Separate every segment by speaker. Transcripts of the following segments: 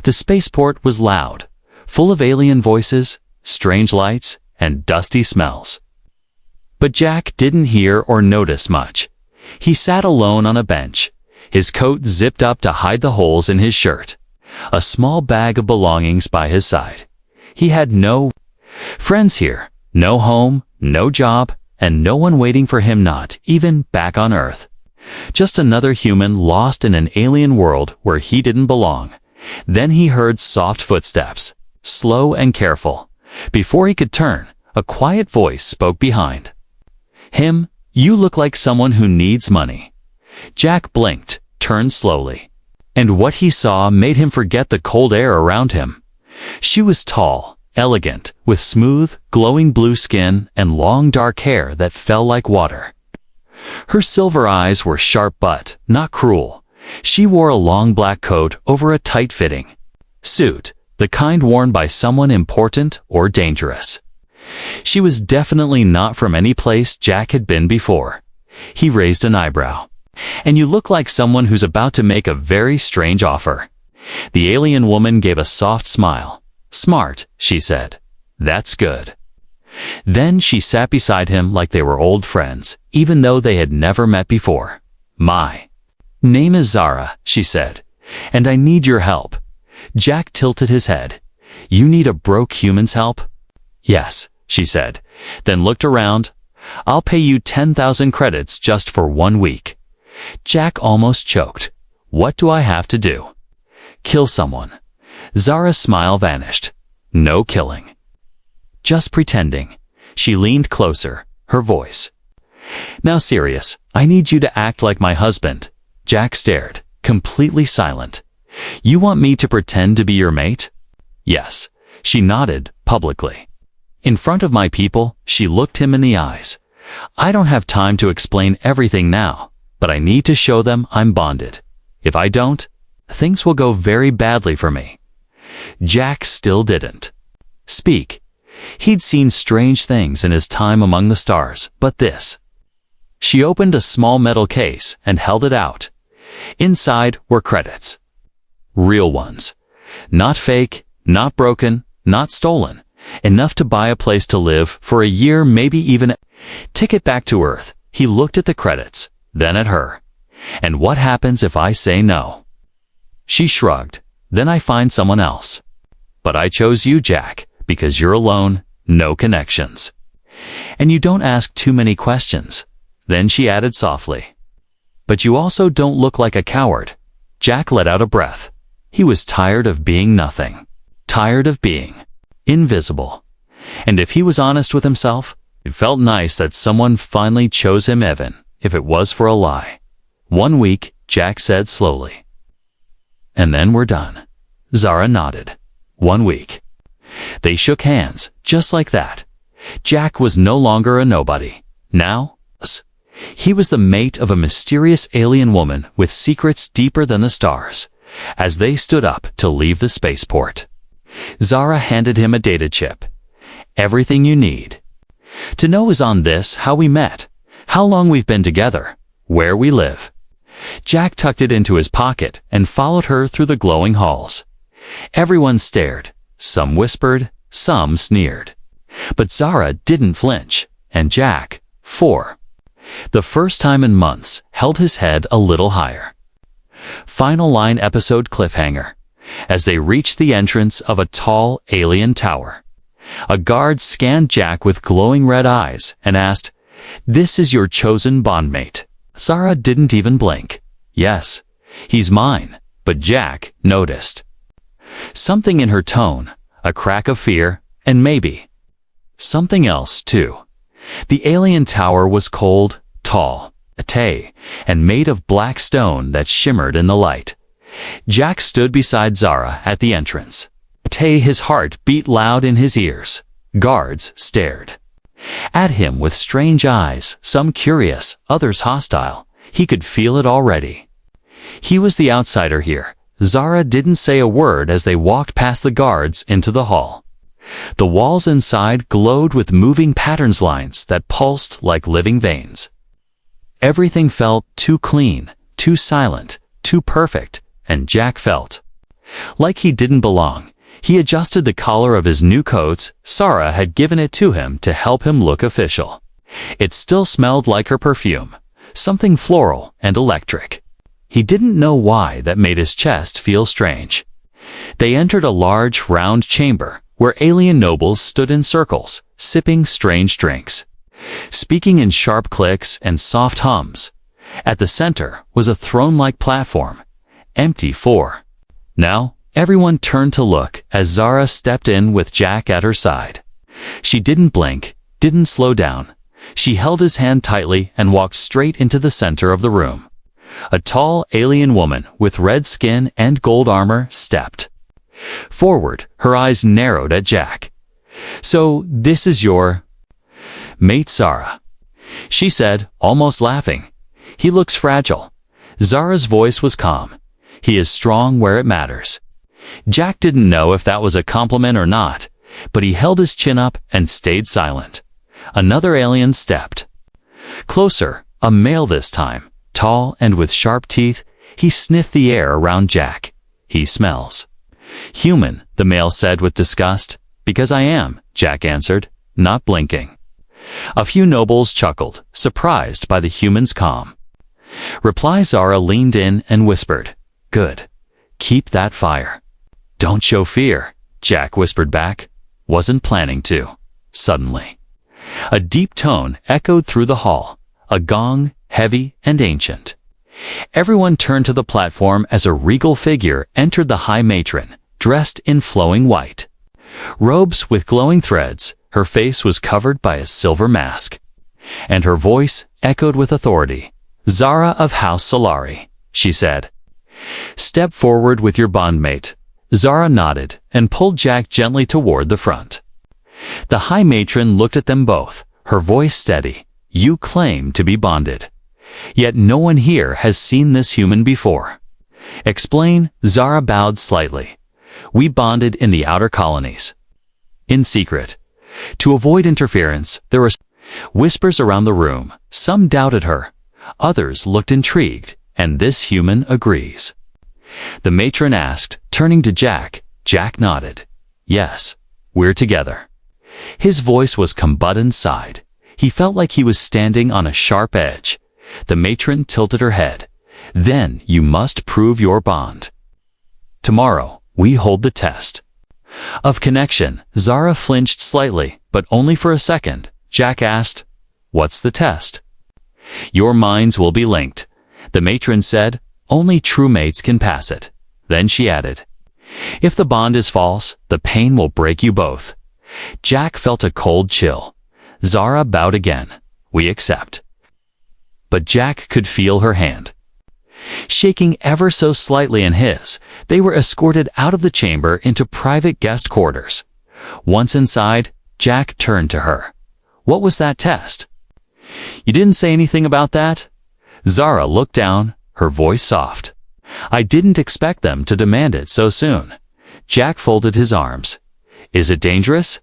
Speaker 1: The spaceport was loud, full of alien voices, strange lights, and dusty smells. But Jack didn't hear or notice much. He sat alone on a bench, his coat zipped up to hide the holes in his shirt, a small bag of belongings by his side. He had no friends here, no home, no job, and no one waiting for him, not even back on Earth. Just another human lost in an alien world where he didn't belong. Then he heard soft footsteps, slow and careful. Before he could turn, a quiet voice spoke behind him. "You look like someone who needs money." Jack blinked, turned slowly, and what he saw made him forget the cold air around him. She was tall, elegant, with smooth, glowing blue skin and long dark hair that fell like water. Her silver eyes were sharp but not cruel. She wore a long black coat over a tight-fitting suit, the kind worn by someone important or dangerous. She was definitely not from any place Jack had been before. He raised an eyebrow. "And you look like someone who's about to make a very strange offer." The alien woman gave a soft smile. "Smart," she said. "That's good." Then she sat beside him like they were old friends, even though they had never met before. "My name is Zara," she said, "and I need your help." Jack tilted his head. "You need a broke human's help?" "Yes," she said, then looked around. "I'll pay you 10,000 credits just for 1 week." Jack almost choked. "What do I have to do?" "Kill someone." Zara's smile vanished. "No killing. Just pretending." She leaned closer, her voice. "Now serious, I need you to act like my husband." Jack stared, completely silent. "You want me to pretend to be your mate?" "Yes." She nodded, publicly. In front of my people, she looked him in the eyes. "I don't have time to explain everything now, but I need to show them I'm bonded. If I don't, things will go very badly for me." Jack still didn't speak. He'd seen strange things in his time among the stars, but this. She opened a small metal case and held it out. Inside were credits. Real ones. Not fake, not broken, not stolen. Enough to buy a place to live for a year, maybe even a ticket back to Earth. He looked at the credits, then at her. "And what happens if I say no?" She shrugged. "Then I find someone else." "But I chose you, Jack, because you're alone, no connections. And you don't ask too many questions." Then she added softly, "But you also don't look like a coward." Jack let out a breath. He was tired of being nothing. Tired of being invisible. And if he was honest with himself, it felt nice that someone finally chose him, even if it was for a lie. 1 week, Jack said slowly. "And then we're done." Zara nodded. 1 week. They shook hands, just like that. Jack was no longer a nobody. Now, he was the mate of a mysterious alien woman with secrets deeper than the stars. As they stood up to leave the spaceport, Zara handed him a data chip. "Everything you need to know is on this: how we met, how long we've been together, where we live." Jack tucked it into his pocket and followed her through the glowing halls. Everyone stared. Some whispered, some sneered. But Zara didn't flinch, and Jack, for the first time in months, held his head a little higher. Final line episode cliffhanger. As they reached the entrance of a tall alien tower, a guard scanned Jack with glowing red eyes and asked, "This is your chosen bondmate?" Zara didn't even blink. "Yes, he's mine." But Jack noticed something in her tone, a crack of fear, and maybe something else too. The alien tower was cold, tall, and made of black stone that shimmered in the light. Jack stood beside Zara at the entrance. His heart beat loud in his ears. Guards stared at him with strange eyes, some curious, others hostile. He could feel it already. He was the outsider here. Zara didn't say a word as they walked past the guards into the hall. The walls inside glowed with moving patterns, lines that pulsed like living veins. Everything felt too clean, too silent, too perfect, and Jack felt Like he didn't belong, he adjusted the collar of his new coats. Sarah had given it to him to help him look official. It still smelled like her perfume, something floral and electric. He didn't know why that made his chest feel strange. They entered a large, round chamber where alien nobles stood in circles, sipping strange drinks, speaking in sharp clicks and soft hums. At the center was a throne-like platform, empty for. Now, everyone turned to look as Zara stepped in with Jack at her side. She didn't blink, didn't slow down. She held his hand tightly and walked straight into the center of the room. A tall alien woman with red skin and gold armor stepped forward, her eyes narrowed at Jack. "So, this is your mate Zara," she said, almost laughing. "He looks fragile." Zara's voice was calm. "He is strong where it matters." Jack didn't know if that was a compliment or not, but he held his chin up and stayed silent. Another alien stepped closer, a male this time, tall and with sharp teeth. He sniffed the air around Jack. "He smells human," the male said with disgust. "Because I am," Jack answered, not blinking. A few nobles chuckled, surprised by the human's calm. Reply Zara leaned in and whispered, "Good. Keep that fire." "Don't show fear," Jack whispered back. Wasn't planning to. Suddenly, a deep tone echoed through the hall, a gong, heavy and ancient. Everyone turned to the platform as a regal figure entered the high matron, dressed in flowing white robes with glowing threads. Her face was covered by a silver mask, and her voice echoed with authority. "Zara of House Solari," she said. "Step forward with your bondmate." Zara nodded and pulled Jack gently toward the front. The high matron looked at them both, her voice steady. "You claim to be bonded. Yet no one here has seen this human before." "Explain." Zara bowed slightly. "We bonded in the outer colonies, in secret. To avoid interference, there were whispers around the room. Some doubted her. Others looked intrigued, and this human agrees." The matron asked, turning to Jack. Jack nodded. "Yes, we're together." His voice was calm but inside. He felt like he was standing on a sharp edge. The matron tilted her head. "Then you must prove your bond. Tomorrow, we hold the test of connection." Zara flinched slightly, but only for a second. Jack asked, "What's the test?" "Your minds will be linked," the matron said. "Only true mates can pass it." Then she added, "If the bond is false, the pain will break you both." Jack felt a cold chill. Zara bowed again. "We accept." But Jack could feel her hand shaking ever so slightly in his. They were escorted out of the chamber into private guest quarters. Once inside, Jack turned to her. "What was that test?" "You didn't say anything about that?" Zara looked down, her voice soft. "I didn't expect them to demand it so soon." Jack folded his arms. "Is it dangerous?"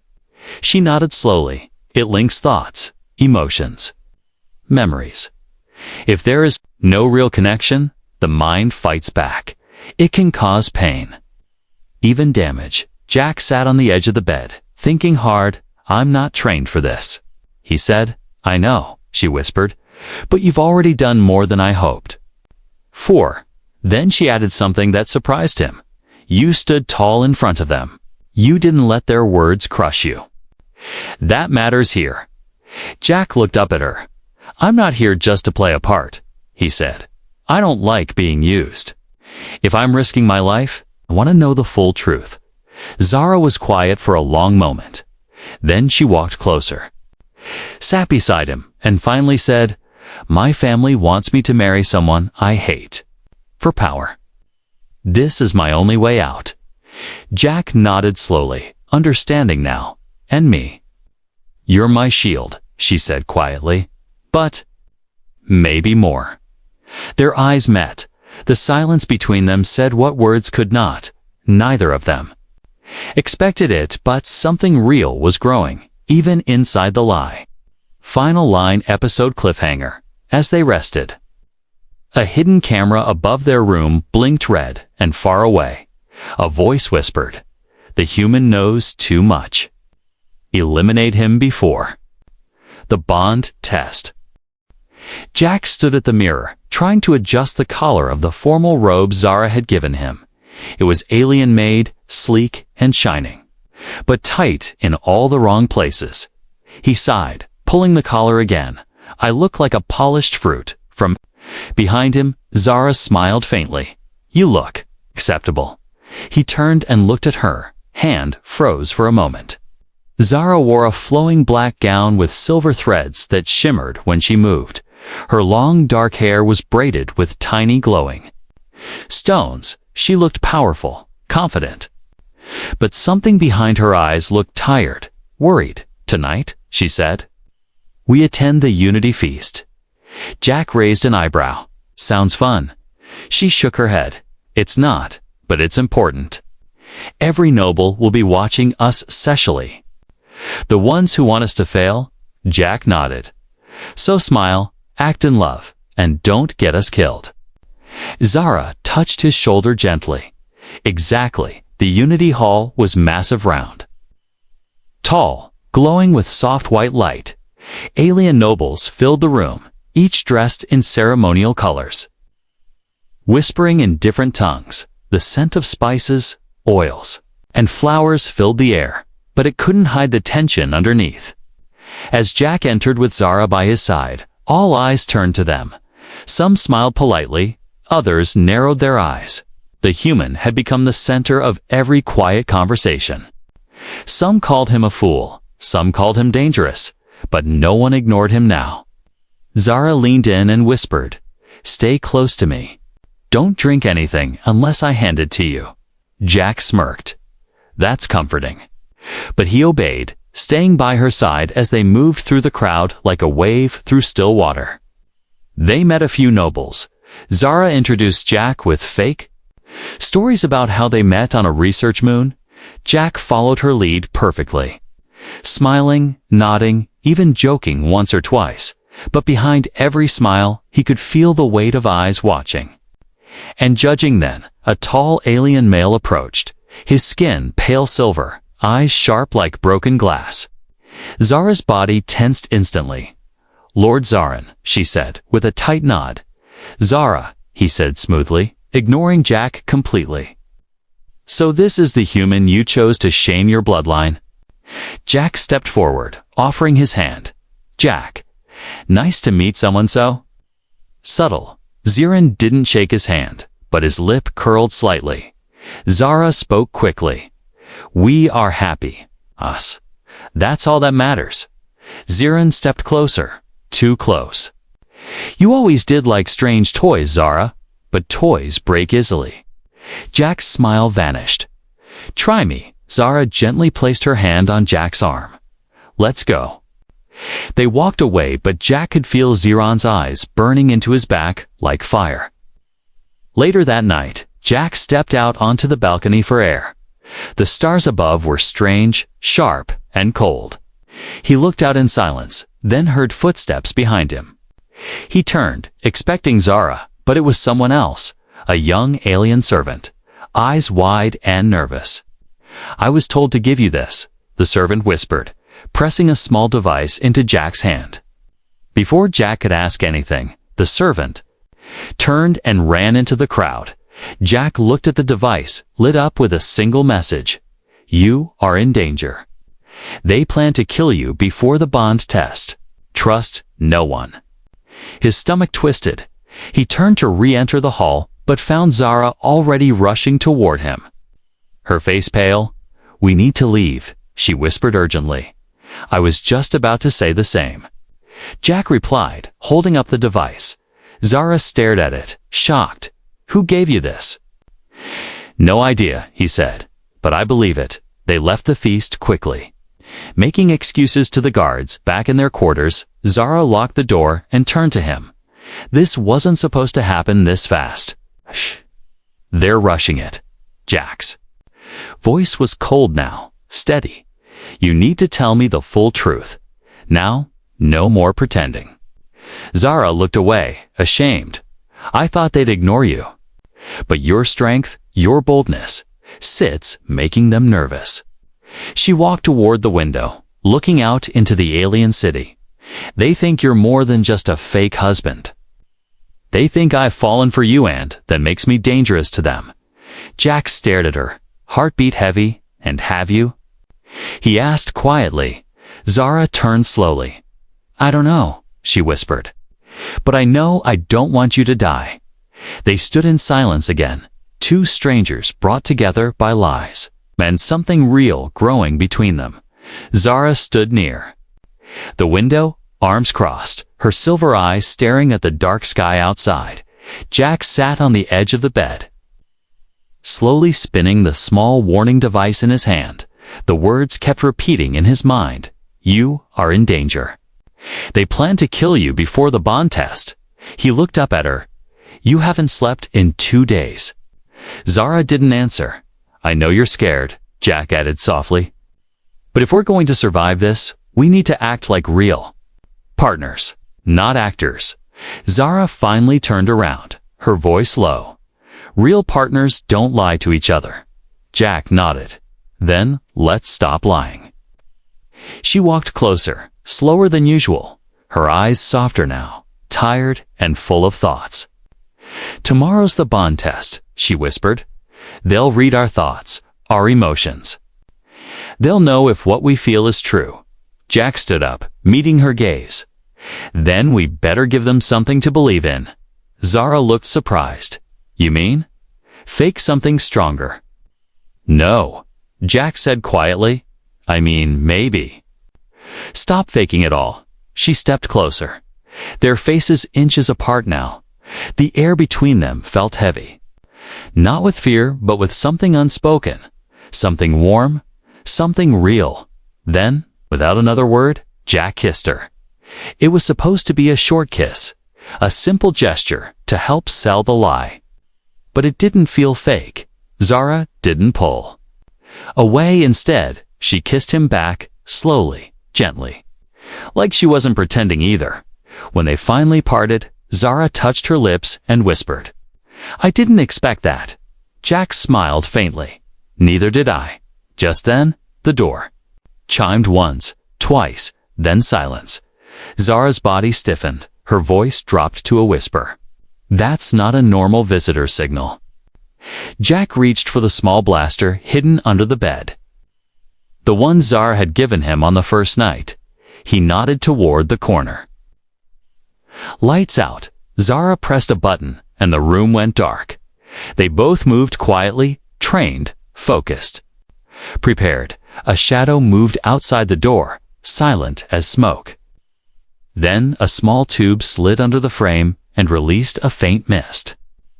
Speaker 1: She nodded slowly. "It links thoughts, emotions, memories. If there is no real connection, the mind fights back. It can cause pain, even damage." Jack sat on the edge of the bed, thinking hard. "I'm not trained for this," he said. "I know," she whispered, "but you've already done more than I hoped." 4. Then she added something that surprised him. "You stood tall in front of them. You didn't let their words crush you. That matters here." Jack looked up at her. "I'm not here just to play a part," he said. "I don't like being used. If I'm risking my life, I want to know the full truth." Zara was quiet for a long moment. Then she walked closer, sat beside him, and finally said, "My family wants me to marry someone I hate. For power. This is my only way out." Jack nodded slowly, understanding now. "And me?" "You're my shield," she said quietly. "But maybe more." Their eyes met. The silence between them said what words could not. Neither of them expected it, but something real was growing, even inside the lie. Final line episode cliffhanger. As they rested, a hidden camera above their room blinked red, and far away, A voice whispered, "The human knows too much. Eliminate him before." The bond test. Jack stood at the mirror, trying to adjust the collar of the formal robe Zara had given him. It was alien-made, sleek, and shining, but tight in all the wrong places. He sighed, pulling the collar again. "I look like a polished fruit." From behind him, Zara smiled faintly. "You look acceptable." He turned and looked at her. Hand froze for a moment. Zara wore a flowing black gown with silver threads that shimmered when she moved. Her long dark hair was braided with tiny glowing stones. She looked powerful, confident. But something behind her eyes looked tired, worried. "Tonight," she said, "we attend the Unity Feast." Jack raised an eyebrow. "Sounds fun." She shook her head. "It's not, but it's important. Every noble will be watching us sexually. The ones who want us to fail?" Jack nodded. "So smile, act in love, and don't get us killed." Zara touched his shoulder gently. Exactly. The Unity Hall was massive, round, tall, glowing with soft white light. Alien nobles filled the room, each dressed in ceremonial colors, whispering in different tongues. The scent of spices, oils, and flowers filled the air, but it couldn't hide the tension underneath. As Jack entered with Zara by his side, all eyes turned to them. Some smiled politely, others narrowed their eyes. The human had become the center of every quiet conversation. Some called him a fool, some called him dangerous, but no one ignored him now. Zara leaned in and whispered, "Stay close to me. Don't drink anything unless I hand it to you." Jack smirked. "That's comforting." But he obeyed, staying by her side as they moved through the crowd like a wave through still water. They met a few nobles. Zara introduced Jack with fake stories about how they met on a research moon. Jack followed her lead perfectly, smiling, nodding, even joking once or twice. But behind every smile, he could feel the weight of eyes watching and judging. Then, a tall alien male approached, his skin pale silver, eyes sharp like broken glass. Zara's body tensed instantly. "Lord Zarin," she said, with a tight nod. "Zara," he said smoothly, ignoring Jack completely. "So this is the human you chose to shame your bloodline?" Jack stepped forward, offering his hand. "Jack, nice to meet someone so subtle." Zarin didn't shake his hand, but his lip curled slightly. Zara spoke quickly. "We are happy. Us. That's all that matters." Zarin stepped closer. Too close. "You always did like strange toys, Zara, but toys break easily." Jack's smile vanished. "Try me." Zara gently placed her hand on Jack's arm. "Let's go." They walked away, but Jack could feel Zarin's eyes burning into his back like fire. Later that night, Jack stepped out onto the balcony for air. The stars above were strange, sharp, and cold. He looked out in silence, then heard footsteps behind him. He turned, expecting Zara, but it was someone else, a young alien servant, eyes wide and nervous. "I was told to give you this," the servant whispered, pressing a small device into Jack's hand. Before Jack could ask anything, the servant turned and ran into the crowd. Jack looked at the device, lit up with a single message. "You are in danger. They plan to kill you before the bond test. Trust no one." His stomach twisted. He turned to re-enter the hall, but found Zara already rushing toward him. Her face pale. "We need to leave," she whispered urgently. "I was just about to say the same." Jack replied, holding up the device. Zara stared at it, shocked. "Who gave you this?" "No idea," he said, "but I believe it." They left the feast quickly. Making excuses to the guards back in their quarters, Zara locked the door and turned to him. "This wasn't supposed to happen this fast." "Shh. They're rushing it." Jack's voice was cold now, steady. "You need to tell me the full truth. Now, no more pretending." Zara looked away, ashamed. "I thought they'd ignore you. But your strength, your boldness, sits, making them nervous. She walked toward the window, looking out into the alien city. They think you're more than just a fake husband. They think I've fallen for you, and that makes me dangerous to them. Jack stared at her, heartbeat heavy. And have you? He asked quietly. Zara turned slowly. I don't know, she whispered. But I know I don't want you to die. They stood in silence again, two strangers brought together by lies, and something real growing between them. Zara stood near the window, arms crossed, her silver eyes staring at the dark sky outside. Jack sat on the edge of the bed, slowly spinning the small warning device in his hand. The words kept repeating in his mind. You are in danger. They plan to kill you before the bond test. He looked up at her. You haven't slept in 2 days. Zara didn't answer. I know you're scared, Jack added softly. But if we're going to survive this, we need to act like real partners, not actors. Zara finally turned around, her voice low. Real partners don't lie to each other. Jack nodded. Then, let's stop lying. She walked closer, slower than usual, her eyes softer now, tired and full of thoughts. Tomorrow's the bond test, she whispered. They'll read our thoughts, our emotions. They'll know if what we feel is true. Jack stood up, meeting her gaze. Then we better give them something to believe in. Zara looked surprised. You mean? Fake something stronger. No, Jack said quietly. I mean, maybe. Stop faking it all. She stepped closer. Their faces inches apart now. The air between them felt heavy. Not with fear, but with something unspoken. Something warm, something real. Then, without another word, Jack kissed her. It was supposed to be a short kiss, a simple gesture to help sell the lie. But it didn't feel fake. Zara didn't pull away. Instead, she kissed him back, slowly, gently. Like she wasn't pretending either. When they finally parted, Zara touched her lips and whispered, I didn't expect that. Jack smiled faintly. Neither did I. Just then, the door chimed once, twice, then silence. Zara's body stiffened, her voice dropped to a whisper. That's not a normal visitor signal. Jack reached for the small blaster hidden under the bed. The one Zara had given him on the first night. He nodded toward the corner. Lights out. Zara pressed a button, and the room went dark. They both moved quietly, trained, focused. Prepared, a shadow moved outside the door, silent as smoke. Then a small tube slid under the frame and released a faint mist.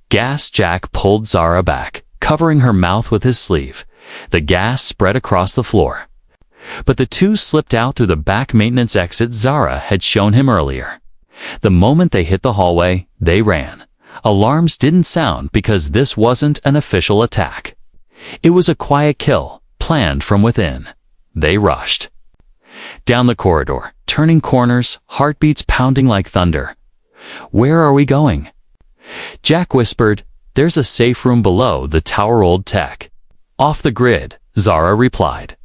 Speaker 1: Gas. Jack pulled Zara back, covering her mouth with his sleeve. The gas spread across the floor. But the two slipped out through the back maintenance exit Zara had shown him earlier. The moment they hit the hallway, they ran. Alarms didn't sound because this wasn't an official attack. It was a quiet kill, planned from within. They rushed down the corridor, turning corners, heartbeats pounding like thunder. Where are we going? Jack whispered, There's a safe room below the tower. Old tech. Off the grid, Zara replied.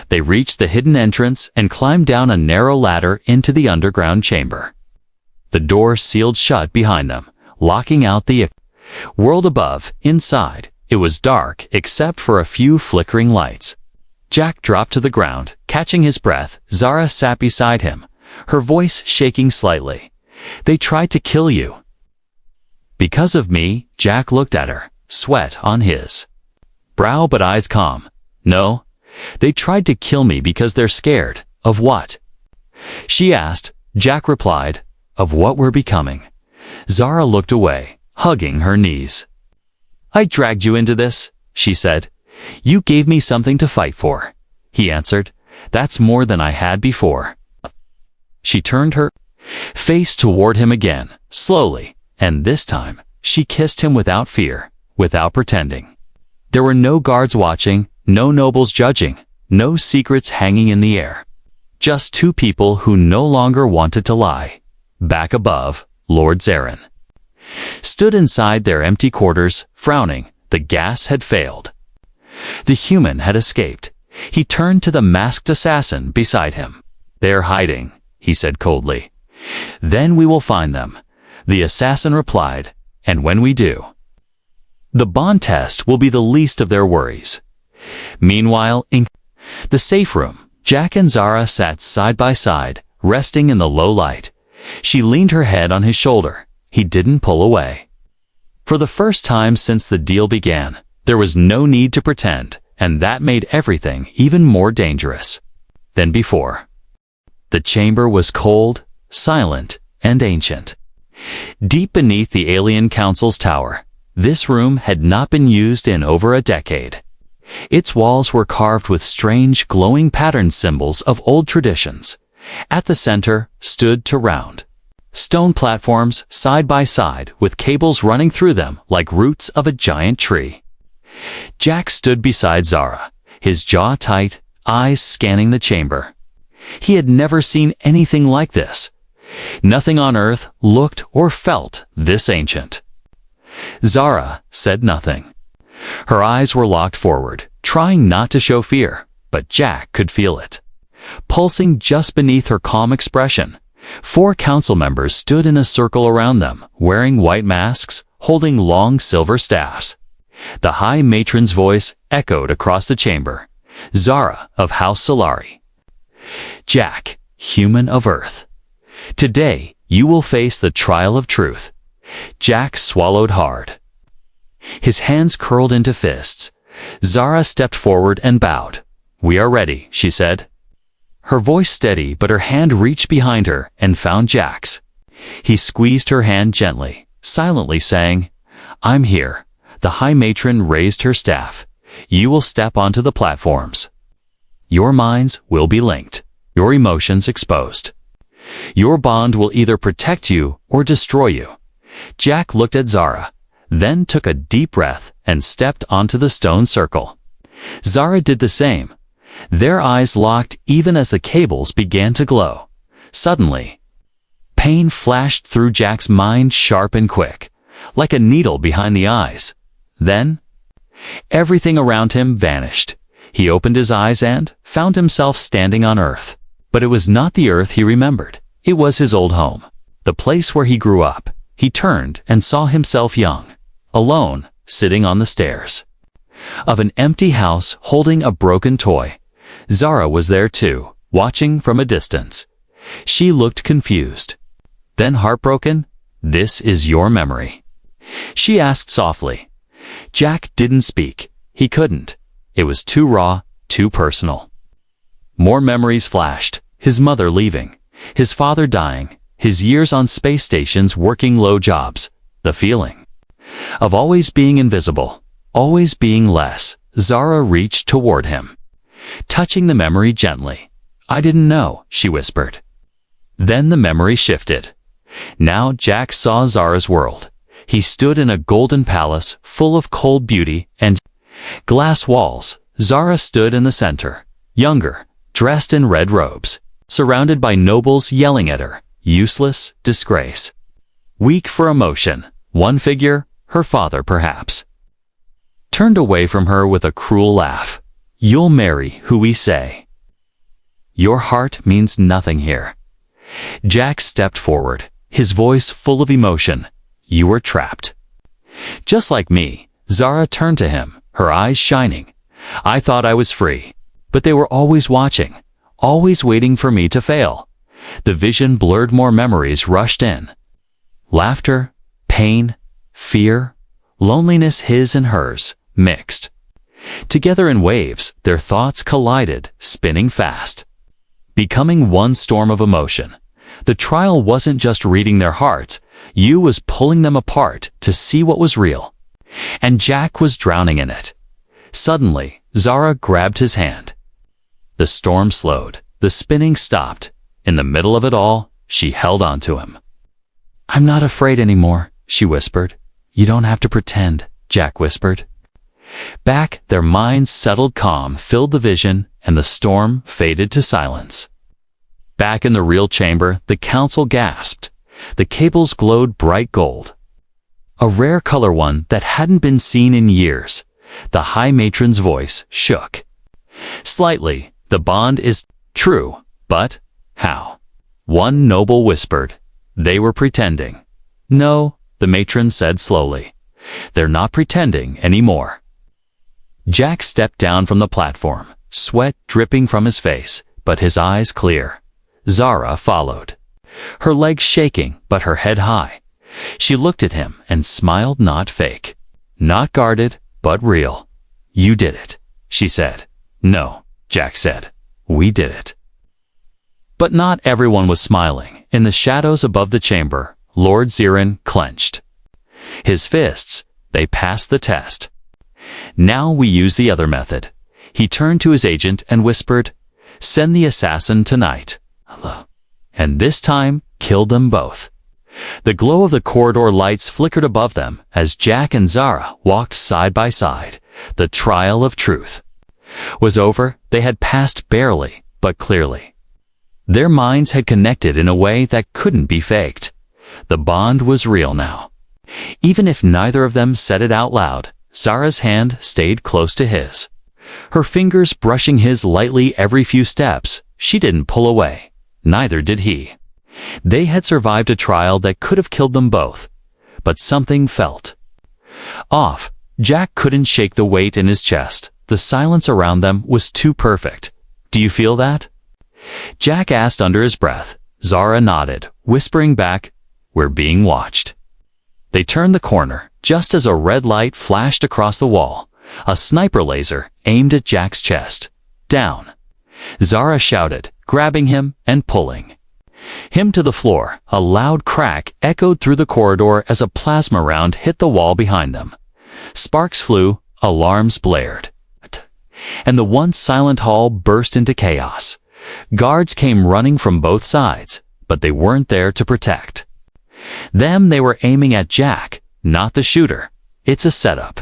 Speaker 1: They reached the hidden entrance and climbed down a narrow ladder into the underground chamber. The door sealed shut behind them, locking out the world above. Inside, it was dark except for a few flickering lights. Jack dropped to the ground, catching his breath. Zara sat beside him, her voice shaking slightly. They tried to kill you. Because of me? Jack looked at her, sweat on his brow but eyes calm. No, they tried to kill me because they're scared. Of what? She asked. Jack replied, Of what we're becoming. Zara looked away, hugging her knees. I dragged you into this, she said. You gave me something to fight for. He answered. That's more than I had before. She turned her face toward him again, slowly, and this time, she kissed him without fear, without pretending. There were no guards watching, no nobles judging, no secrets hanging in the air. Just two people who no longer wanted to lie. Back above, Lord Zarin stood inside their empty quarters, frowning. The gas had failed. The human had escaped. He turned to the masked assassin beside him. "They're hiding," he said coldly. "Then we will find them," the assassin replied, "and when we do, the bond test will be the least of their worries." Meanwhile, in the safe room, Jack and Zara sat side by side, resting in the low light. She leaned her head on his shoulder. He didn't pull away. For the first time since the deal began, there was no need to pretend, and that made everything even more dangerous than before. The chamber was cold, silent, and ancient. Deep beneath the alien council's tower, this room had not been used in over a decade. Its walls were carved with strange, glowing pattern symbols of old traditions. At the center stood two round stone platforms side by side with cables running through them like roots of a giant tree. Jack stood beside Zara, his jaw tight, eyes scanning the chamber. He had never seen anything like this. Nothing on earth looked or felt this ancient. Zara said nothing. Her eyes were locked forward, trying not to show fear, but Jack could feel it. Pulsing just beneath her calm expression, 4 council members stood in a circle around them, wearing white masks, holding long silver staffs. The High Matron's voice echoed across the chamber. "Zara of House Solari. Jack, human of Earth. Today, you will face the trial of truth." Jack swallowed hard. His hands curled into fists. Zara stepped forward and bowed. "We are ready," she said. Her voice steady, but her hand reached behind her and found Jack's. He squeezed her hand gently, silently saying, "I'm here." The High Matron raised her staff. "You will step onto the platforms. Your minds will be linked, your emotions exposed. Your bond will either protect you or destroy you." Jack looked at Zara, then took a deep breath and stepped onto the stone circle. Zara did the same. Their eyes locked even as the cables began to glow. Suddenly, pain flashed through Jack's mind, sharp and quick, like a needle behind the eyes. Then, everything around him vanished. He opened his eyes and found himself standing on Earth. But it was not the Earth he remembered. It was his old home, the place where he grew up. He turned and saw himself young, alone, sitting on the stairs of an empty house holding a broken toy. Zara was there too, watching from a distance. She looked confused, then heartbroken. "This is your memory?" she asked softly. Jack didn't speak. He couldn't. It was too raw, too personal. More memories flashed. His mother leaving, his father dying, his years on space stations working low jobs, the feeling of always being invisible, always being less. Zara reached toward him, touching the memory gently. "I didn't know," she whispered. Then the memory shifted. Now Jack saw Zara's world. He stood in a golden palace full of cold beauty and glass walls. Zara stood in the center, younger, dressed in red robes, surrounded by nobles yelling at her. Useless, disgrace. Weak for emotion. One figure, her father perhaps, turned away from her with a cruel laugh. "You'll marry who we say. Your heart means nothing here." Jack stepped forward, his voice full of emotion. "You were trapped. Just like me." Zara turned to him, her eyes shining. "I thought I was free, but they were always watching, always waiting for me to fail." The vision blurred, more memories rushed in. Laughter, pain, fear, loneliness, his and hers, mixed together in waves. Their thoughts collided, spinning fast, becoming one storm of emotion. The trial wasn't just reading their hearts. You was pulling them apart to see what was real. And Jack was drowning in it. Suddenly, Zara grabbed his hand. The storm slowed. The spinning stopped. In the middle of it all, she held on to him. "I'm not afraid anymore," she whispered. "You don't have to pretend," Jack whispered. Back, their minds settled, calm filled the vision, and the storm faded to silence. Back in the real chamber, the council gasped. The cables glowed bright gold, a rare color, one that hadn't been seen in years. The High Matron's voice shook. Slightly, the bond is true, but how? One noble whispered. They were pretending. No, the matron said slowly. They're not pretending anymore. Jack stepped down from the platform, sweat dripping from his face, but his eyes clear. Zara followed. Her legs shaking, but her head high. She looked at him and smiled, not fake. Not guarded, but real. You did it, she said. No, Jack said. We did it. But not everyone was smiling. In the shadows above the chamber, Lord Zirin clenched. His fists, they passed the test. Now we use the other method. He turned to his agent and whispered, send the assassin tonight. And this time, kill them both. The glow of the corridor lights flickered above them as Jack and Zara walked side by side. The trial of truth was over. They had passed barely, but clearly. Their minds had connected in a way that couldn't be faked. The bond was real now. Even if neither of them said it out loud, Zara's hand stayed close to his. Her fingers brushing his lightly every few steps. She didn't pull away. Neither did he. They had survived a trial that could have killed them both. But something felt off. Jack couldn't shake the weight in his chest. The silence around them was too perfect. Do you feel that? Jack asked under his breath. Zara nodded, whispering back, we're being watched. They turned the corner, just as a red light flashed across the wall. A sniper laser aimed at Jack's chest. Down. Zara shouted, grabbing him and pulling him to the floor. A loud crack echoed through the corridor as a plasma round hit the wall behind them. Sparks flew, alarms blared, and the once silent hall burst into chaos. Guards came running from both sides, but they weren't there to protect them. They were aiming at Jack, not the shooter. It's a setup.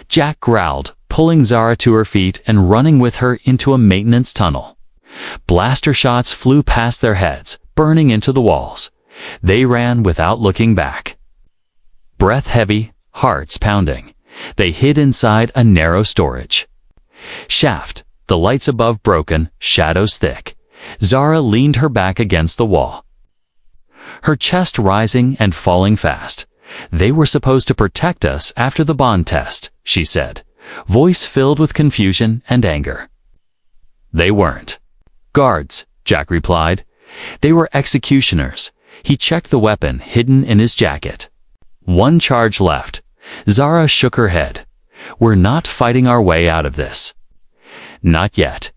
Speaker 1: Jack growled, pulling Zara to her feet and running with her into a maintenance tunnel. Blaster shots flew past their heads, burning into the walls. They ran without looking back. Breath heavy, hearts pounding. They hid inside a narrow storage shaft, the lights above broken, shadows thick. Zara leaned her back against the wall, her chest rising and falling fast. They were supposed to protect us after the bond test, she said, voice filled with confusion and anger. They weren't guards, Jack replied. They were executioners. He checked the weapon hidden in his jacket. One charge left. Zara shook her head. We're not fighting our way out of this. Not yet.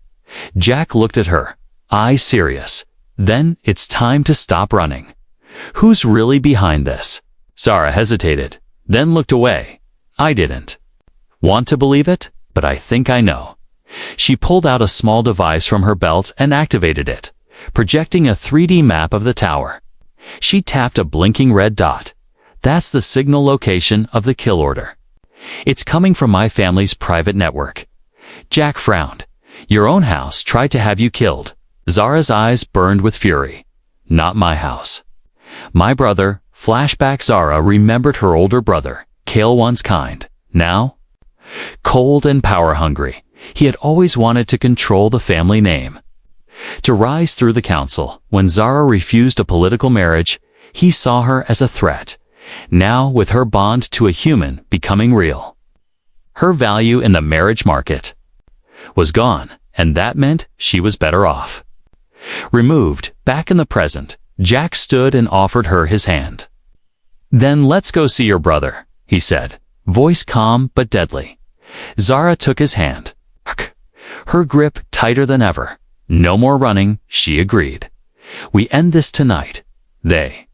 Speaker 1: Jack looked at her, eyes serious. Then it's time to stop running. Who's really behind this? Zara hesitated, then looked away. I didn't want to believe it, but I think I know. She pulled out a small device from her belt and activated it, projecting a 3D map of the tower. She tapped a blinking red dot. That's the signal location of the kill order. It's coming from my family's private network. Jack frowned. Your own house tried to have you killed. Zara's eyes burned with fury. Not my house. My brother. Flashback. Zara remembered her older brother, Kale, once kind. Now, cold and power-hungry. He had always wanted to control the family name, to rise through the council. When Zara refused a political marriage, he saw her as a threat. Now, with her bond to a human becoming real, her value in the marriage market was gone, and that meant she was better off. Removed, back in the present, Jack stood and offered her his hand. Then let's go see your brother, he said, voice calm but deadly. Zara took his hand, her grip tighter than ever. No more running, she agreed. We end this tonight. They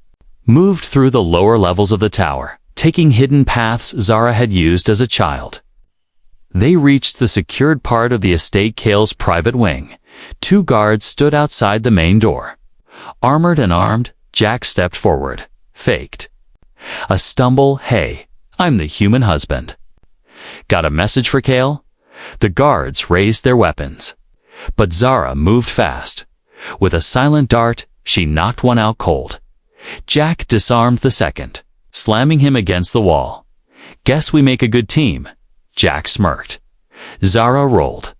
Speaker 1: moved through the lower levels of the tower, taking hidden paths Zara had used as a child. They reached the secured part of the estate, Kale's private wing. 2 guards stood outside the main door. Armored and armed, Jack stepped forward, faked a stumble. Hey, I'm the human husband. Got a message for Kale? The guards raised their weapons. But Zara moved fast. With a silent dart, she knocked one out cold. Jack disarmed the second, slamming him against the wall. Guess we make a good team. Jack smirked. Zara rolled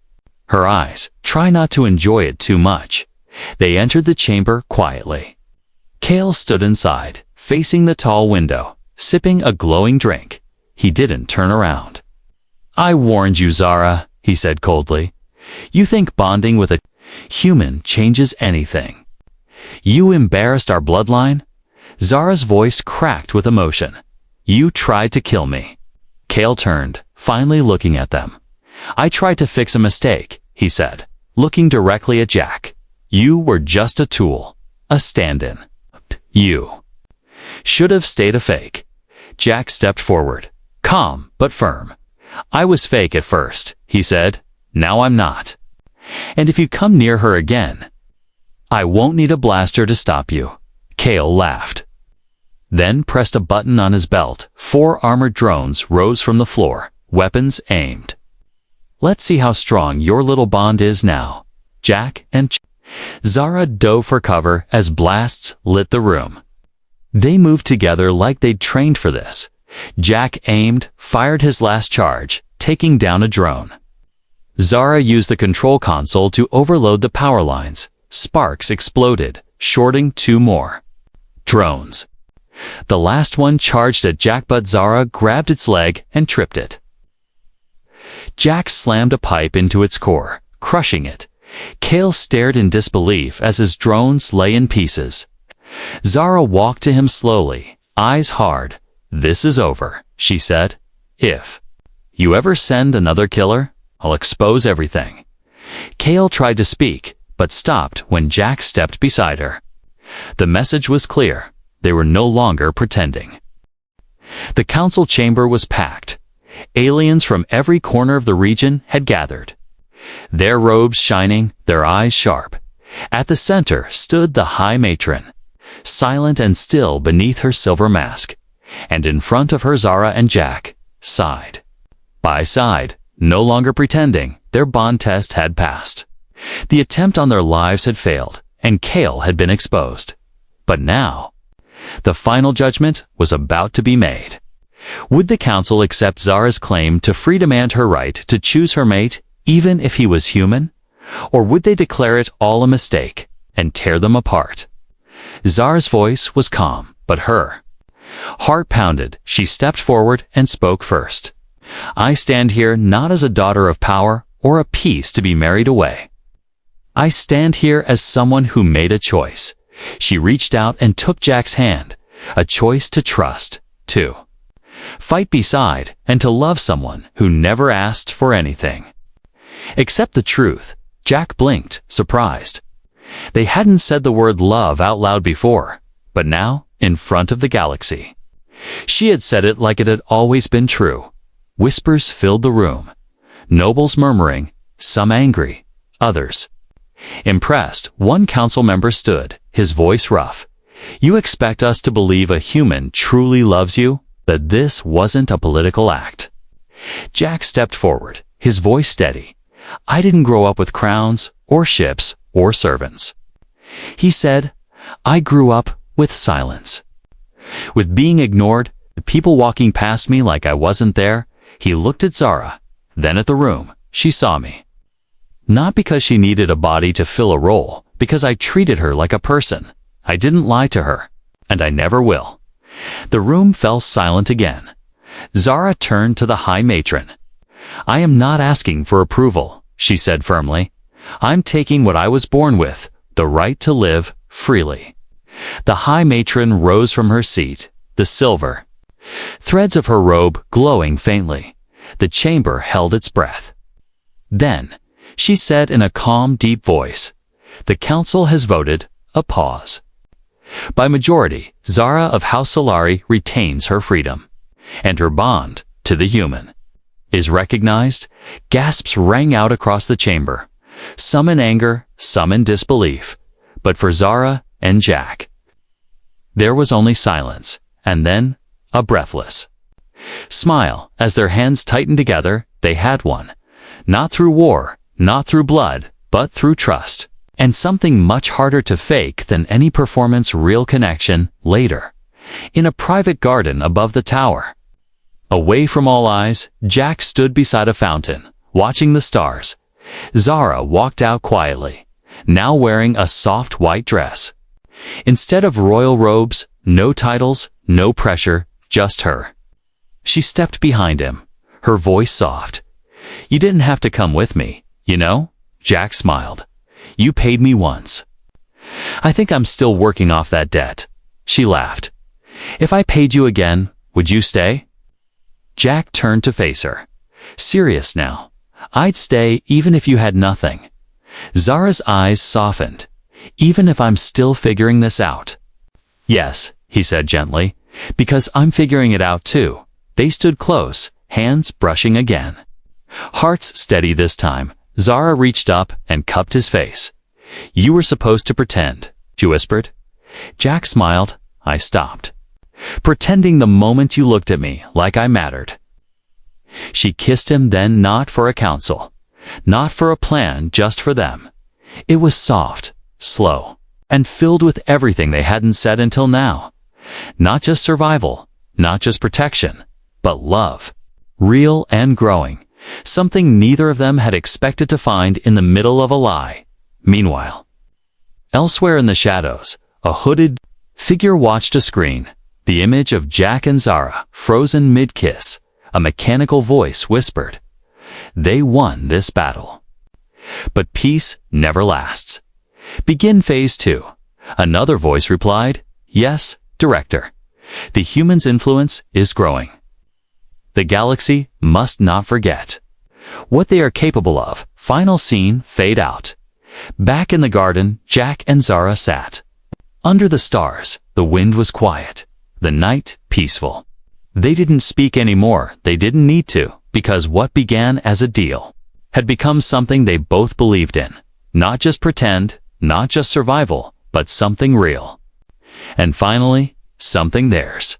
Speaker 1: her eyes. Try not to enjoy it too much. They entered the chamber quietly. Cale stood inside, facing the tall window, sipping a glowing drink. He didn't turn around. I warned you, Zara, he said coldly. You think bonding with a human changes anything? You embarrassed our bloodline? Zara's voice cracked with emotion. You tried to kill me. Cale turned, finally looking at them. I tried to fix a mistake, he said, looking directly at Jack. You were just a tool, a stand-in. You should have stayed a fake. Jack stepped forward, calm but firm. I was fake at first, he said. Now I'm not. And if you come near her again, I won't need a blaster to stop you. Cale laughed. Then pressed a button on his belt. 4 armored drones rose from the floor, weapons aimed. Let's see how strong your little bond is now. Jack and Zara dove for cover as blasts lit the room. They moved together like they'd trained for this. Jack aimed, fired his last charge, taking down a drone. Zara used the control console to overload the power lines. Sparks exploded, shorting 2 more drones. The last one charged at Jack, but Zara grabbed its leg and tripped it. Jack slammed a pipe into its core, crushing it. Cale stared in disbelief as his drones lay in pieces. Zara walked to him slowly, eyes hard. This is over, she said. If you ever send another killer, I'll expose everything. Cale tried to speak, but stopped when Jack stepped beside her. The message was clear. They were no longer pretending. The council chamber was packed. Aliens from every corner of the region had gathered. Their robes shining, their eyes sharp. At the center stood the High Matron, silent and still beneath her silver mask. And in front of her Zara and Jack, side by side, no longer pretending. Their bond test had passed. The attempt on their lives had failed, and Cale had been exposed. But now, the final judgment was about to be made. Would the council accept Zara's claim to freedom and her right to choose her mate, even if he was human? Or would they declare it all a mistake and tear them apart? Zara's voice was calm, but her heart pounded. She stepped forward and spoke first. I stand here not as a daughter of power or a piece to be married away. I stand here as someone who made a choice. She reached out and took Jack's hand, a choice to trust, to fight beside, and to love someone who never asked for anything except the truth. Jack blinked, surprised. They hadn't said the word love out loud before, but now, in front of the galaxy, she had said it like it had always been true. Whispers filled the room, nobles murmuring, some angry, others impressed. One council member stood, his voice rough. You expect us to believe a human truly loves you? That this wasn't a political act? Jack stepped forward, his voice steady. I didn't grow up with crowns, or ships, or servants. He said, I grew up with silence. With being ignored, people walking past me like I wasn't there. He looked at Zara, then at the room. She saw me. Not because she needed a body to fill a role, because I treated her like a person. I didn't lie to her, and I never will. The room fell silent again. Zara turned to the High Matron. I am not asking for approval, she said firmly. I'm taking what I was born with, the right to live freely. The High Matron rose from her seat, the silver threads of her robe glowing faintly. The chamber held its breath. Then, she said in a calm, deep voice, the council has voted. A pause. By majority, Zara of House Solari retains her freedom, and her bond to the human is recognized. Gasps rang out across the chamber, some in anger, some in disbelief. But for Zara and Jack, there was only silence, and then a breathless smile as their hands tightened together. They had won, not through war, not through blood, but through trust. And something much harder to fake than any performance, real connection. Later, in a private garden above the tower, Away from all eyes, Jack stood beside a fountain, watching the stars. Zara walked out quietly, now wearing a soft white dress. Instead of royal robes, no titles, no pressure, just her. She stepped behind him, her voice soft. "You didn't have to come with me, you know?" Jack smiled. "You paid me once. I think I'm still working off that debt." She laughed. "If I paid you again, would you stay?" Jack turned to face her. Serious now. "I'd stay even if you had nothing." Zara's eyes softened. "Even if I'm still figuring this out." "Yes," he said gently, "because I'm figuring it out too." They stood close, hands brushing again. Hearts steady this time, Zara reached up and cupped his face. "You were supposed to pretend," she whispered. Jack smiled. "I stopped. Pretending the moment you looked at me like I mattered." She kissed him then, not for a counsel, not for a plan, just for them. It was soft, slow, and filled with everything they hadn't said until now. Not just survival, not just protection, but love. Real and growing. Something neither of them had expected to find in the middle of a lie. Meanwhile, elsewhere in the shadows, a hooded figure watched a screen. The image of Jack and Zara, frozen mid-kiss. A mechanical voice whispered, "They won this battle." But peace never lasts. "Begin phase 2. Another voice replied, "Yes, Director. The human's influence is growing. The galaxy must not forget what they are capable of." Final scene, fade out. Back in the garden, Jack and Zara sat. Under the stars, the wind was quiet, the night peaceful. They didn't speak anymore, they didn't need to, because what began as a deal had become something they both believed in. Not just pretend, not just survival, but something real. And finally, something theirs.